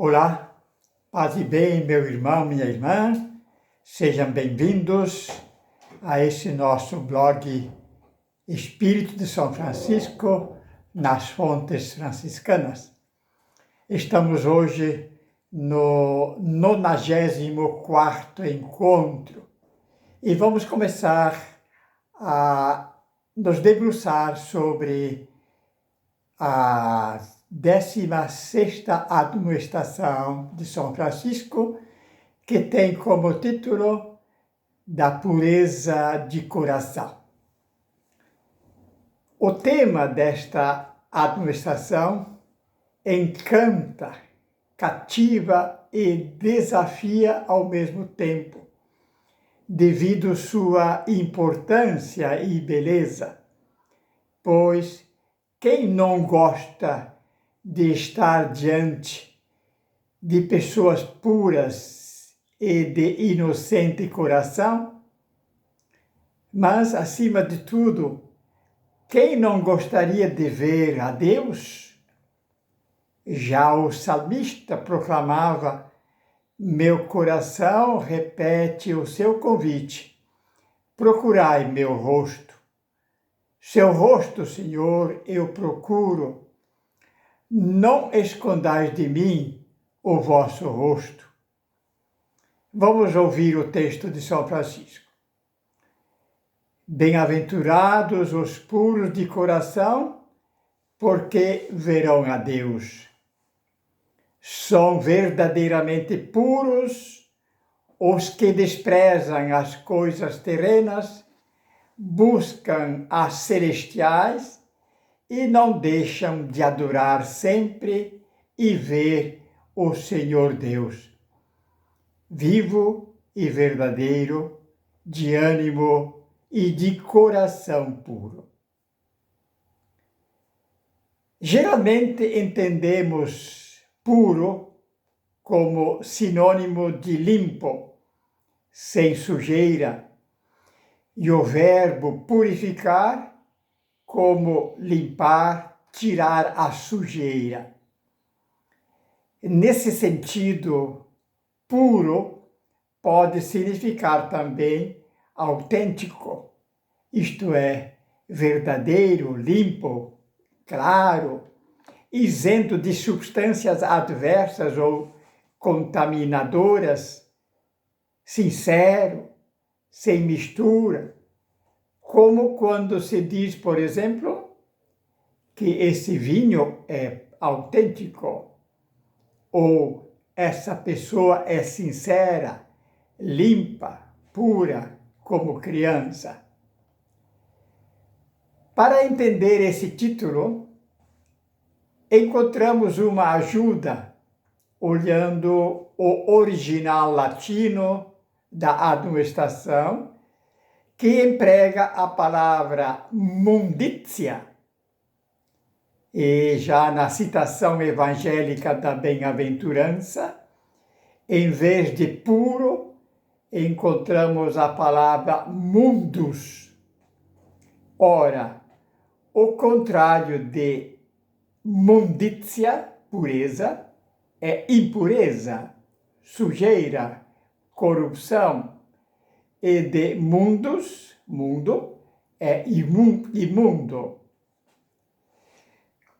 Olá, paz e bem, meu irmão, minha irmã, sejam bem-vindos a esse nosso blog Espírito de São Francisco nas Fontes Franciscanas. Estamos hoje no 94º encontro e vamos começar a nos debruçar sobre a 16ª admoestação de São Francisco, que tem como título Da Pureza de Coração. O tema desta admoestação encanta, cativa e desafia ao mesmo tempo, devido sua importância e beleza, pois quem não gosta de estar diante de pessoas puras e de inocente coração? Mas, acima de tudo, quem não gostaria de ver a Deus? Já o salmista proclamava: meu coração repete o seu convite, procurai meu rosto. Seu rosto, Senhor, eu procuro. Não escondais de mim o vosso rosto. Vamos ouvir o texto de São Francisco. Bem-aventurados os puros de coração, porque verão a Deus. São verdadeiramente puros os que desprezam as coisas terrenas, buscam as celestiais e não deixam de adorar sempre e ver o Senhor Deus, vivo e verdadeiro, de ânimo e de coração puro. Geralmente entendemos puro como sinônimo de limpo, sem sujeira, e o verbo purificar como limpar, tirar a sujeira. Nesse sentido, puro pode significar também autêntico, isto é, verdadeiro, limpo, claro, isento de substâncias adversas ou contaminadoras, sincero, sem mistura, como quando se diz, por exemplo, que esse vinho é autêntico, ou essa pessoa é sincera, limpa, pura, como criança. Para entender esse título, encontramos uma ajuda olhando o original latino da admoestação, que emprega a palavra munditia. E já na citação evangélica da bem-aventurança, em vez de puro, encontramos a palavra mundus. Ora, o contrário de munditia, pureza, é impureza, sujeira, corrupção, e de mundus, mundo, é imundo.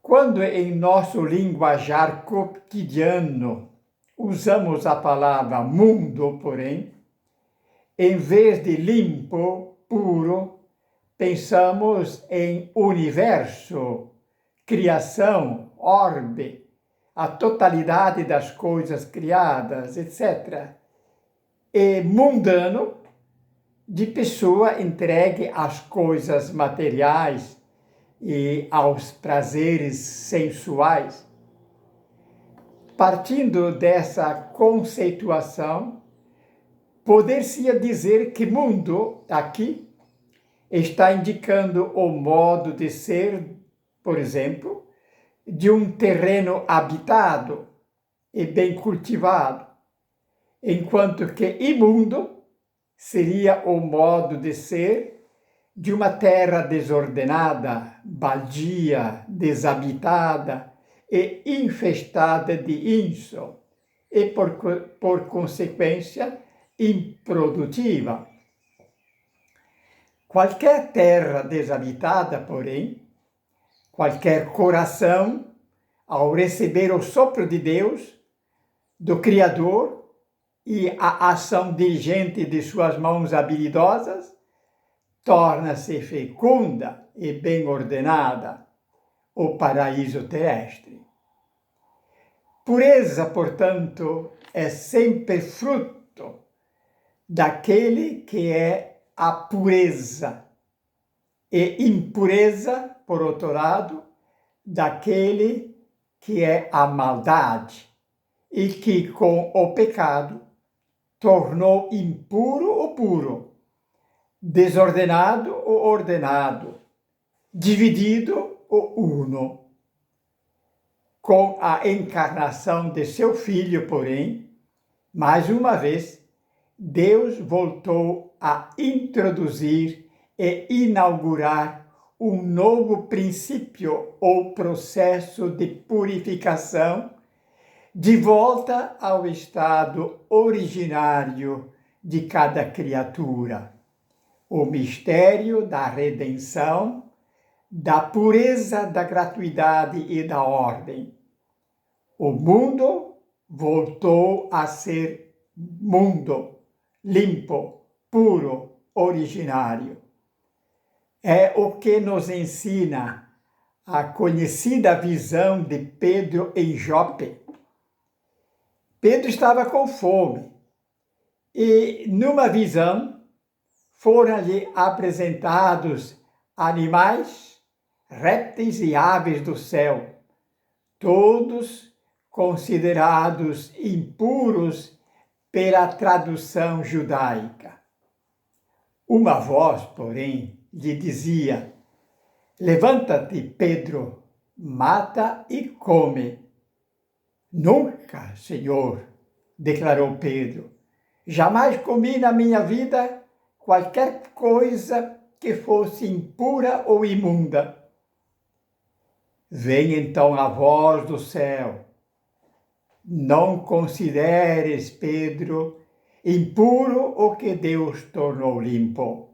Quando em nosso linguajar cotidiano usamos a palavra mundo, porém, em vez de limpo, puro, pensamos em universo, criação, orbe, a totalidade das coisas criadas, etc. E mundano, de pessoa entregue às coisas materiais e aos prazeres sensuais. Partindo dessa conceituação, poder-se dizer que mundo, aqui, está indicando o modo de ser, por exemplo, de um terreno habitado e bem cultivado, enquanto que imundo seria o modo de ser de uma terra desordenada, baldia, desabitada e infestada de inso, e, por consequência, improdutiva. Qualquer terra desabitada, porém, qualquer coração, ao receber o sopro de Deus, do Criador, e a ação dirigente de suas mãos habilidosas, torna-se fecunda e bem ordenada, o paraíso terrestre. Pureza, portanto, é sempre fruto daquele que é a pureza, e impureza, por outro lado, daquele que é a maldade, e que com o pecado tornou impuro o puro, desordenado o ordenado, dividido o uno. Com a encarnação de seu Filho, porém, mais uma vez, Deus voltou a introduzir e inaugurar um novo princípio ou processo de purificação, de volta ao estado originário de cada criatura. O mistério da redenção, da pureza, da gratuidade e da ordem. O mundo voltou a ser mundo, limpo, puro, originário. É o que nos ensina a conhecida visão de Pedro em Jope. Pedro estava com fome e, numa visão, foram-lhe apresentados animais, répteis e aves do céu, todos considerados impuros pela tradução judaica. Uma voz, porém, lhe dizia: levanta-te, Pedro, mata e come. Nunca, Senhor, declarou Pedro, jamais comi na minha vida qualquer coisa que fosse impura ou imunda. Vem então a voz do céu: não consideres, Pedro, impuro o que Deus tornou limpo.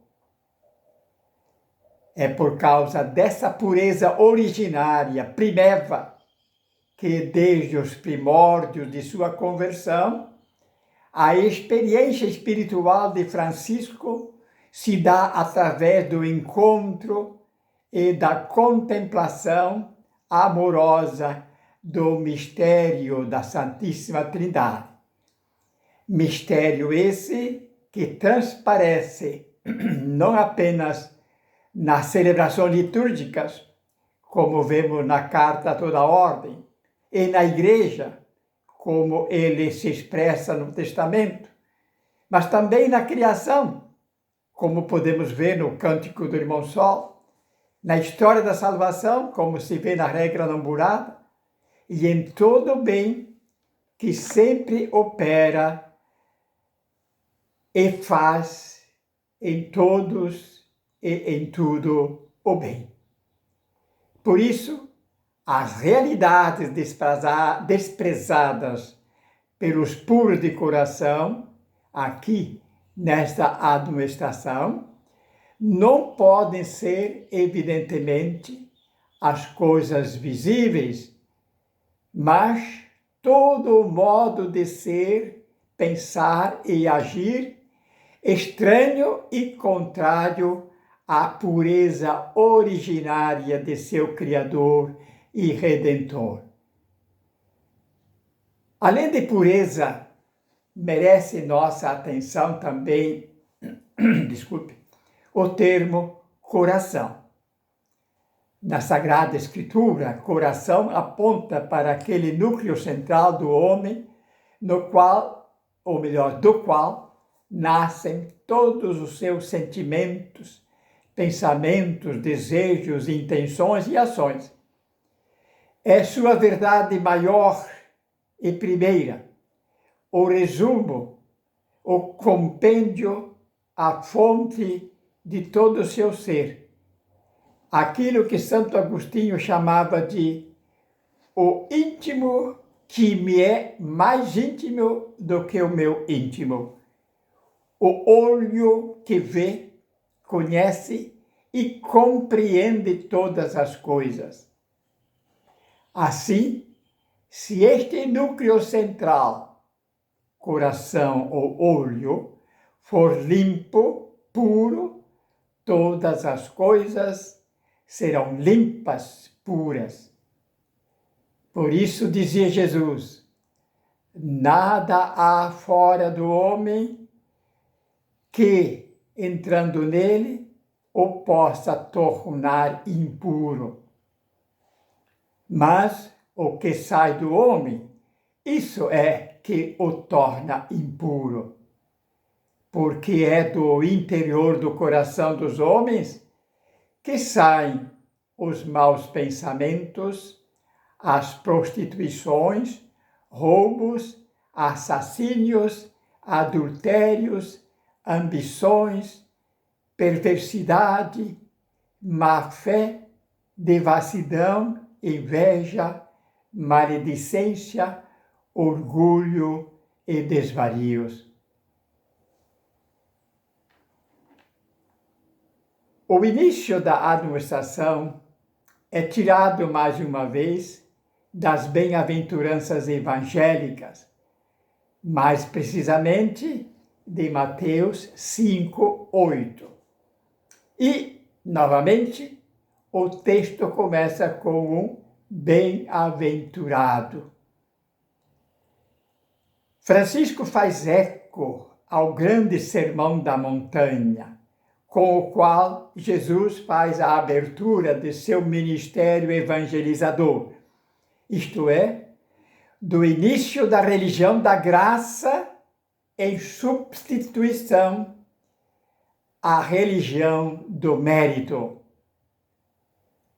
É por causa dessa pureza originária, primeva, que desde os primórdios de sua conversão, a experiência espiritual de Francisco se dá através do encontro e da contemplação amorosa do mistério da Santíssima Trindade. Mistério esse que transparece não apenas nas celebrações litúrgicas, como vemos na Carta a toda a Ordem, e na Igreja, como ele se expressa no Testamento, mas também na criação, como podemos ver no Cântico do Irmão Sol, na história da salvação, como se vê na regra namburada, e em todo o bem que sempre opera e faz em todos e em tudo o bem. Por isso, as realidades desprezadas pelos puros de coração, aqui nesta administração, não podem ser, evidentemente, as coisas visíveis, mas todo o modo de ser, pensar e agir estranho e contrário à pureza originária de seu Criador e Redentor. Além de pureza, merece nossa atenção também, o termo coração. Na Sagrada Escritura, coração aponta para aquele núcleo central do homem, no qual, ou melhor, do qual, nascem todos os seus sentimentos, pensamentos, desejos, intenções e ações. É sua verdade maior e primeira, o resumo, o compêndio, a fonte de todo o seu ser. Aquilo que Santo Agostinho chamava de o íntimo que me é mais íntimo do que o meu íntimo. O olho que vê, conhece e compreende todas as coisas. Assim, se este núcleo central, coração ou olho, for limpo, puro, todas as coisas serão limpas, puras. Por isso dizia Jesus: nada há fora do homem que, entrando nele, o possa tornar impuro. Mas o que sai do homem, isso é que o torna impuro. Porque é do interior do coração dos homens que saem os maus pensamentos, as prostituições, roubos, assassínios, adultérios, ambições, perversidade, má-fé, devassidão, inveja, maledicência, orgulho e desvarios. O início da administração é tirado mais uma vez das bem-aventuranças evangélicas, mais precisamente de Mateus 5:8. E, novamente, o texto começa com um bem-aventurado. Francisco faz eco ao grande sermão da montanha, com o qual Jesus faz a abertura de seu ministério evangelizador, isto é, do início da religião da graça em substituição à religião do mérito.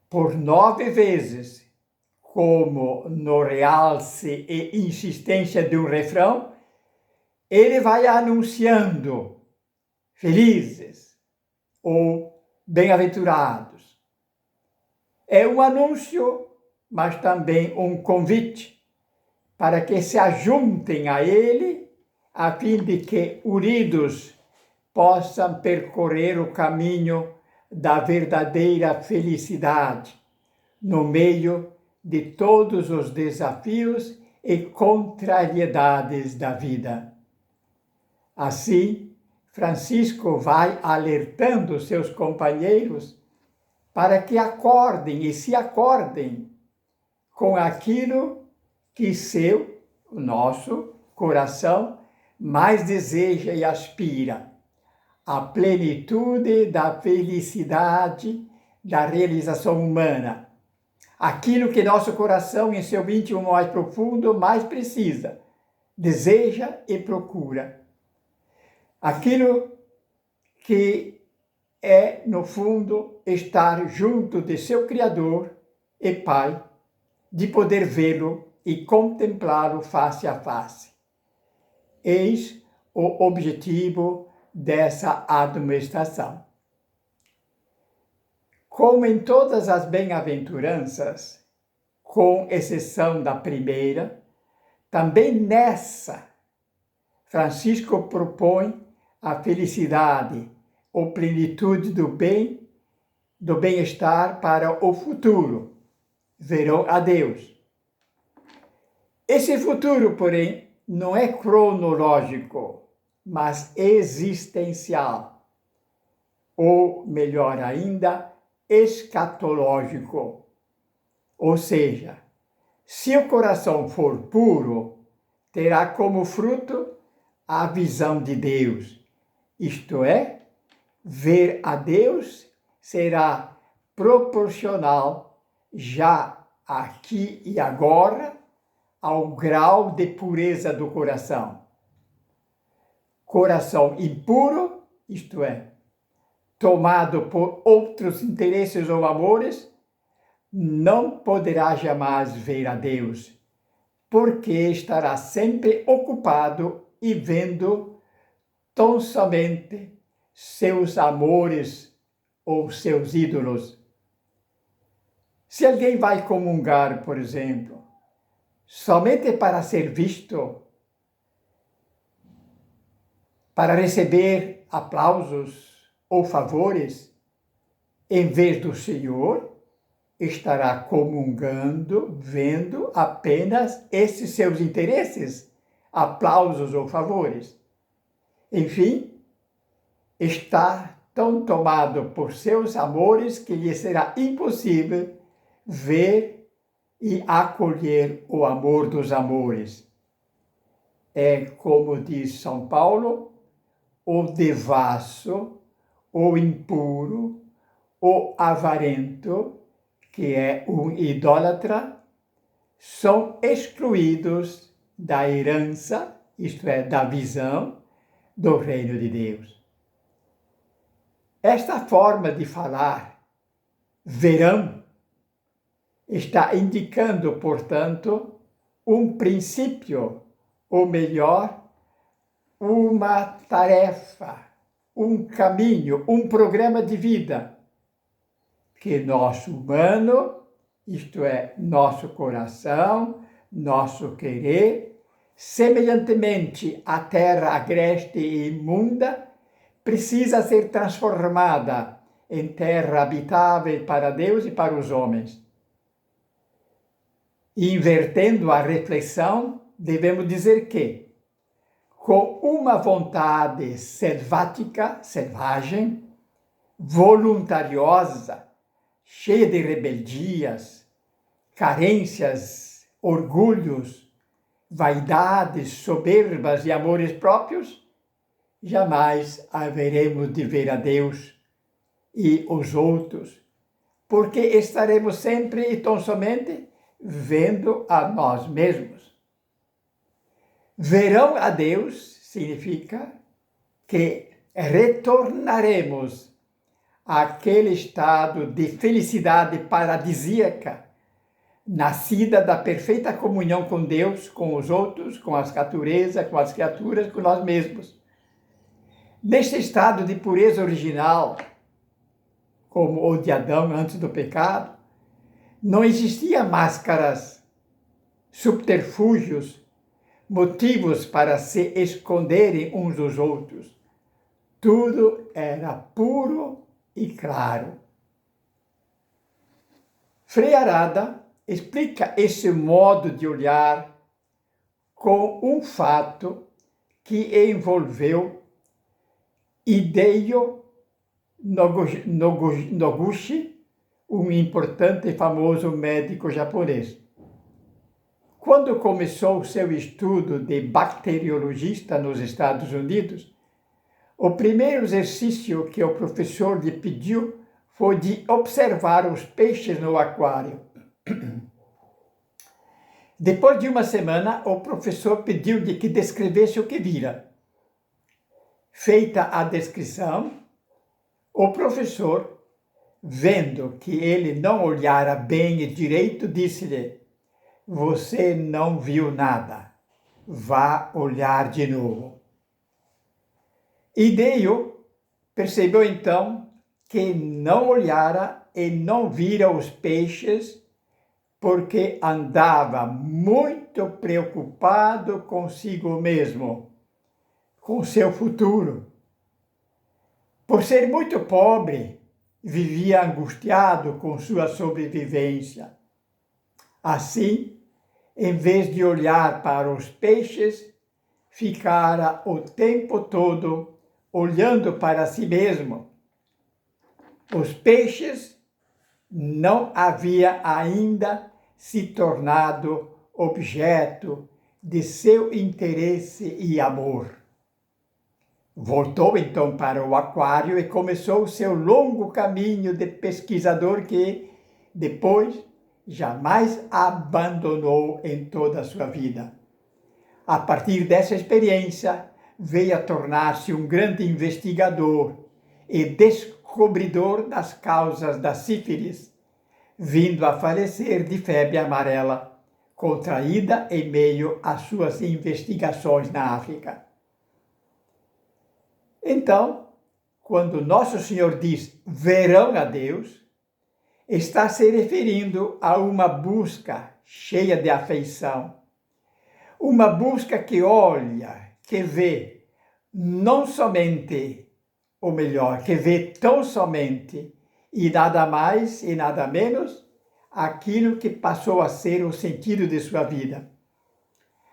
Por 9 vezes, como no realce e insistência de um refrão, ele vai anunciando felizes ou bem-aventurados. É um anúncio, mas também um convite para que se ajuntem a ele, a fim de que, unidos, possam percorrer o caminho da verdadeira felicidade, no meio de todos os desafios e contrariedades da vida. Assim, Francisco vai alertando seus companheiros para que acordem e se acordem com aquilo que o nosso coração mais deseja e aspira: a plenitude da felicidade, da realização humana. Aquilo que nosso coração, em seu íntimo mais profundo, mais precisa, deseja e procura. Aquilo que é, no fundo, estar junto de seu Criador e Pai, de poder vê-lo e contemplá-lo face a face. Eis o objetivo dessa administração. Como em todas as bem-aventuranças, com exceção da primeira, também nessa, Francisco propõe a felicidade ou plenitude do bem, do bem-estar para o futuro. Verão a Deus. Esse futuro, porém, não é cronológico, mas existencial. Ou, melhor ainda, escatológico. Ou seja, se o coração for puro, terá como fruto a visão de Deus. Isto é, ver a Deus será proporcional já aqui e agora ao grau de pureza do coração. Coração impuro, isto é, tomado por outros interesses ou amores, não poderá jamais ver a Deus, porque estará sempre ocupado e vendo tão somente seus amores ou seus ídolos. Se alguém vai comungar, por exemplo, somente para ser visto, para receber aplausos ou favores, em vez do Senhor, estará comungando, vendo apenas esses seus interesses, aplausos ou favores. Enfim, está tão tomado por seus amores que lhe será impossível ver e acolher o amor dos amores. É como diz São Paulo, o devasso, o impuro, o avarento, que é um idólatra, são excluídos da herança, isto é, da visão do reino de Deus. Esta forma de falar, verão, está indicando, portanto, um princípio, ou melhor, uma tarefa, um caminho, um programa de vida que nosso humano, isto é, nosso coração, nosso querer, semelhantemente à terra agreste e imunda, precisa ser transformada em terra habitável para Deus e para os homens. Invertendo a reflexão, devemos dizer que, com uma vontade selvática, selvagem, voluntariosa, cheia de rebeldias, carências, orgulhos, vaidades, soberbas e amores próprios, jamais haveremos de ver a Deus e os outros, porque estaremos sempre e tão somente vendo a nós mesmos. Verão a Deus significa que retornaremos àquele estado de felicidade paradisíaca, nascida da perfeita comunhão com Deus, com os outros, com as naturezas, com as criaturas, com nós mesmos. Neste estado de pureza original, como o de Adão antes do pecado, não existia máscaras, subterfúgios, motivos para se esconderem uns dos outros. Tudo era puro e claro. Frei Arada explica esse modo de olhar com um fato que envolveu Hideo Noguchi, um importante e famoso médico japonês. Quando começou seu estudo de bacteriologista nos Estados Unidos, o primeiro exercício que o professor lhe pediu foi de observar os peixes no aquário. Depois de uma semana, o professor pediu-lhe que descrevesse o que vira. Feita a descrição, o professor, vendo que ele não olhara bem e direito, disse-lhe: "Você não viu nada. Vá olhar de novo." Hideo percebeu então que não olhara e não vira os peixes porque andava muito preocupado consigo mesmo, com seu futuro. Por ser muito pobre, vivia angustiado com sua sobrevivência. Assim, em vez de olhar para os peixes, ficara o tempo todo olhando para si mesmo. Os peixes não havia ainda se tornado objeto de seu interesse e amor. Voltou então para o aquário e começou seu longo caminho de pesquisador que, depois, jamais abandonou em toda a sua vida. A partir dessa experiência, veio a tornar-se um grande investigador e descobridor das causas da sífilis, vindo a falecer de febre amarela, contraída em meio às suas investigações na África. Então, quando Nosso Senhor diz verão a Deus, está se referindo a uma busca cheia de afeição, Uma busca que olha, que vê, não somente, ou melhor, que vê tão somente, e nada mais e nada menos, aquilo que passou a ser o sentido de sua vida.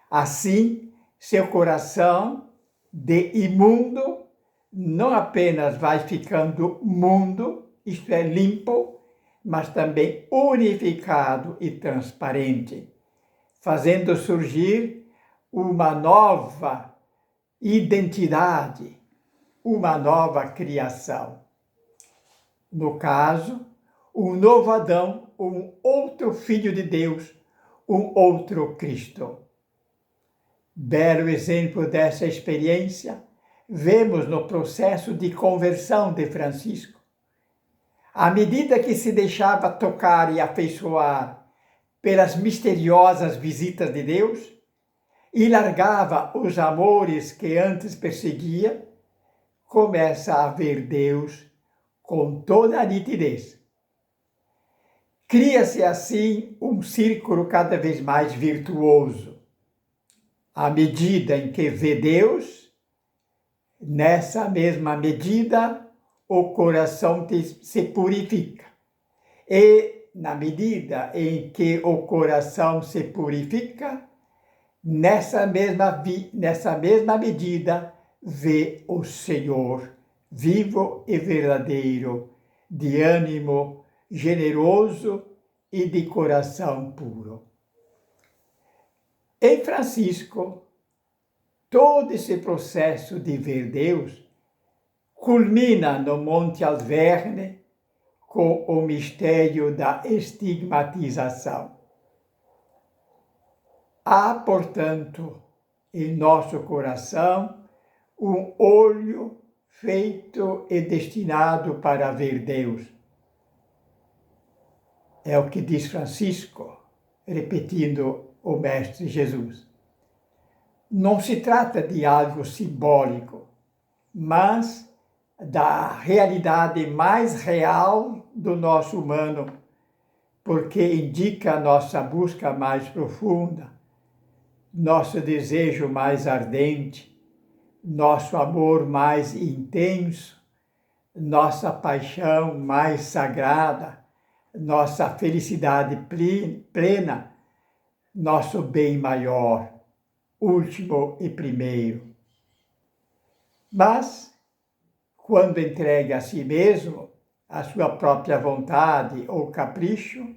Assim, seu coração de imundo não apenas vai ficando mundo, isto é, limpo, mas também unificado e transparente, fazendo surgir uma nova identidade, uma nova criação. No caso, um novo Adão, um outro Filho de Deus, um outro Cristo. Belo exemplo dessa experiência vemos no processo de conversão de Francisco. À medida que se deixava tocar e afeiçoar pelas misteriosas visitas de Deus e largava os amores que antes perseguia, começa a ver Deus com toda a nitidez. Cria-se assim um círculo cada vez mais virtuoso. À medida em que vê Deus, nessa mesma medida, o coração se purifica. E, na medida em que o coração se purifica, nessa mesma medida, vê o Senhor vivo e verdadeiro, de ânimo generoso e de coração puro. Em Francisco, todo esse processo de ver Deus culmina no Monte Alverne com o mistério da estigmatização. Há, portanto, em nosso coração um olho feito e destinado para ver Deus. É o que diz Francisco, repetindo o Mestre Jesus. Não se trata de algo simbólico, mas da realidade mais real do nosso humano, porque indica a nossa busca mais profunda, nosso desejo mais ardente, nosso amor mais intenso, nossa paixão mais sagrada, nossa felicidade plena, nosso bem maior, último e primeiro. Mas, quando entrega a si mesmo, a sua própria vontade ou capricho,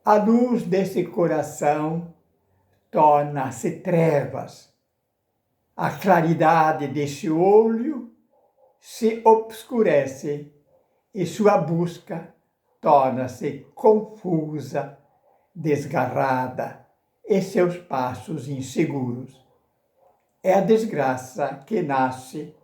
a luz desse coração torna-se trevas. A claridade desse olho se obscurece e sua busca torna-se confusa, desgarrada e seus passos inseguros. É a desgraça que nasce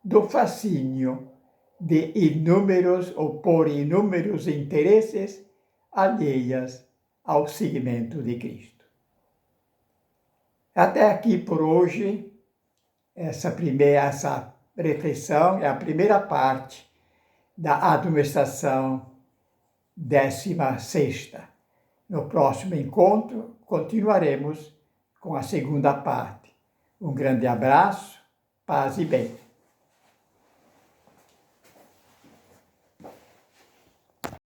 do fascínio de inúmeros ou por inúmeros interesses alheias ao seguimento de Cristo. Até aqui por hoje. Essa reflexão é a primeira parte da administração 16ª. No próximo encontro, continuaremos com a segunda parte. Um grande abraço, paz e bem.